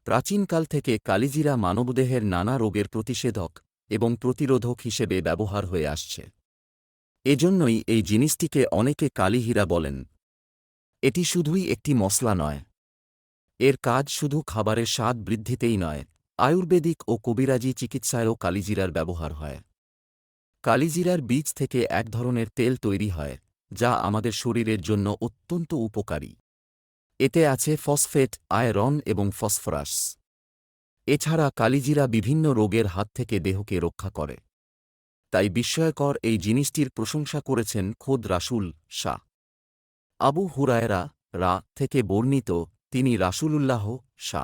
প্রাচীনকাল থেকে কালিজিরা মানবদেহের নানা রোগের প্রতিষেধক এবং প্রতিরোধক হিসেবে ব্যবহার হয়ে আসছে। এজন্যই এই জিনিসটিকে অনেকে কালিহীরা বলেন। এটি শুধুই একটি মশলা নয়। এর কাজ শুধু খাবারের স্বাদ বৃদ্ধিতেই নয়, আয়ুর্বেদিক ও কবিরাজি চিকিৎসায়ও কালিজিরার ব্যবহার হয়। কালিজিরার বীজ থেকে এক ধরনের তেল তৈরি হয়, যা আমাদের শরীরের জন্য অত্যন্ত উপকারী। এতে আছে ফসফেট, আয়রন এবং ফসফরাস। এছাড়া কালিজিরা বিভিন্ন রোগের হাত থেকে দেহকে রক্ষা করে। তাই বিস্ময়কর এই জিনিসটির প্রশংসা করেছেন খোদ রাসূল সা. আবু হুরায়রা রা থেকে বর্ণিত, তিনি রাসূলুল্লাহ সা.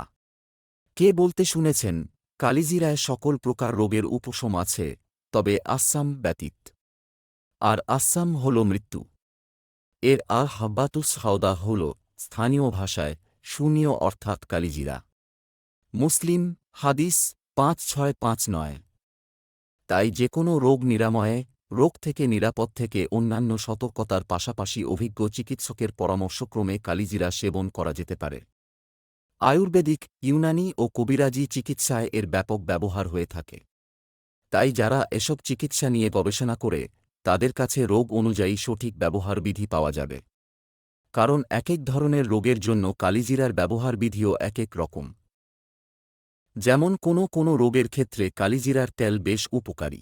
কে বলতে শুনেছেন, কালিজিরায় সকল প্রকার রোগের উপশম আছে, তবে আসাম ব্যতীত। আর আসাম হল মৃত্যু। এর হাব্বাতুস সাওদা হল স্থানীয় ভাষায় শূনীয় অর্থাৎ কালিজিরা। মুসলিম হাদিস 5659। তাই যে কোনো রোগ নিরাময়ে, রোগ থেকে নিরাপদ থেকে অন্যান্য সতর্কতার পাশাপাশি অভিজ্ঞ চিকিৎসকের পরামর্শক্রমে কালিজিরা সেবন করা যেতে পারে। আয়ুর্বেদিক, ইউনানি ও কবিরাজি চিকিৎসায় এর ব্যাপক ব্যবহার হয়ে থাকে। তাই যারা এসব চিকিৎসা নিয়ে গবেষণা করে, তাদের কাছে রোগ অনুযায়ী সঠিক ব্যবহার বিধি পাওয়া যাবে। কারণ একেক ধরনের রোগের জন্য কালিজিরার ব্যবহার বিধিও একেক রকম। যেমন কোনো রোগের ক্ষেত্রে কালিজিরার তেল বেশ উপকারী।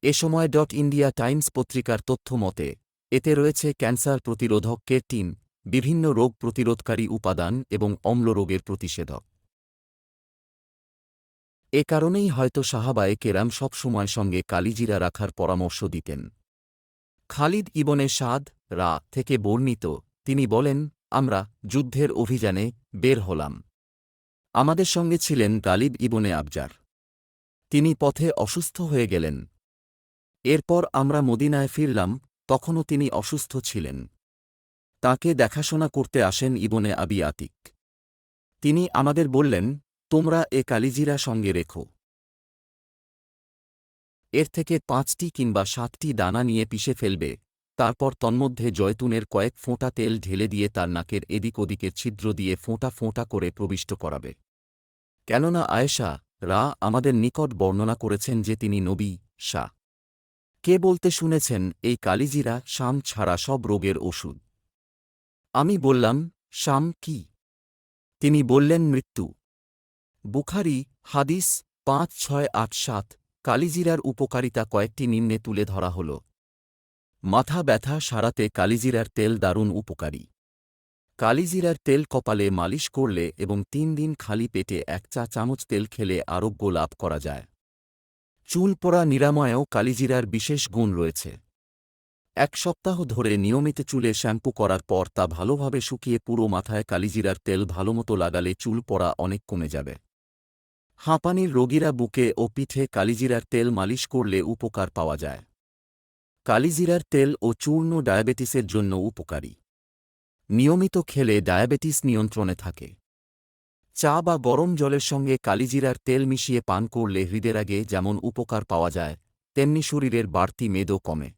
এ সময় ইন্ডিয়া টাইমস পত্রিকার তথ্য মতে, এতে রয়েছে ক্যান্সার প্রতিরোধক কেরটিন, বিভিন্ন রোগ প্রতিরোধকারী উপাদান এবং অম্ল রোগের প্রতিষেধক। এ কারণেই হয়তো সাহাবায়ে কেরাম সবসময় সঙ্গে কালিজিরা রাখার পরামর্শ দিতেন। খালিদ ইবনে সাদ রা থেকে বর্ণিত, তিনি বলেন, আমরা যুদ্ধের অভিযানে বের হলাম। আমাদের সঙ্গে ছিলেন গালিব ইবনে আবজার। তিনি পথে অসুস্থ হয়ে গেলেন। এরপর আমরা মদিনায় ফিরলাম, তখনও তিনি অসুস্থ ছিলেন। তাঁকে দেখাশোনা করতে আসেন ইবনে আবি আতিক। তিনি আমাদের বললেন, তোমরা এ কালিজিরা সঙ্গে রেখো। এর থেকে 5টি কিংবা 7টি দানা নিয়ে পিষে ফেলবে, তারপর তন্মধ্যে জয়তুনের কয়েক ফোঁটা তেল ঢেলে দিয়ে তার নাকের এদিক ওদিকের ছিদ্র দিয়ে ফোঁটা ফোঁটা করে প্রবিষ্ট করাবে। কেননা আয়েশা রা আমাদের নিকট বর্ণনা করেছেন যে তিনি নবী সা. কে বলতে শুনেছেন, এই কালিজিরা শাম ছাড়া সব রোগের ওষুধ। আমি বললাম, শাম কি? তিনি বললেন, মৃত্যু। বুখারী হাদিস 5687। কালিজিরার উপকারিতা কয়েকটি নিম্নে তুলে ধরা হল। মাথা ব্যথা সারাতে কালিজিরার তেল দারুণ উপকারী। কালিজিরার তেল কপালে মালিশ করলে এবং 3 দিন খালি পেটে 1 চা চামচ তেল খেলে আরোগ্য লাভ করা যায়। চুল পড়া নিরাময়েও কালিজিরার বিশেষ গুণ রয়েছে। 1 সপ্তাহ ধরে নিয়মিত চুলে শ্যাম্পু করার পর তা ভালোভাবে শুকিয়ে পুরো মাথায় কালিজিরার তেল ভালোমতো লাগালে চুল পড়া অনেক কমে যাবে। হাঁপানির রোগীরা বুকে ও পিঠে কালিজিরার তেল মালিশ করলে উপকার পাওয়া যায়। কালিজিরার তেল ও চূর্ণ ডায়াবেটিসের জন্য উপকারী। নিয়মিত খেলে ডায়াবেটিস নিয়ন্ত্রণে থাকে। চা বা গরম জলের সঙ্গে কালিজিরার তেল মিশিয়ে পান করলে হৃদরোগে যেমন উপকার পাওয়া যায়, তেমনি শরীরের বাড়তি মেদও কমে।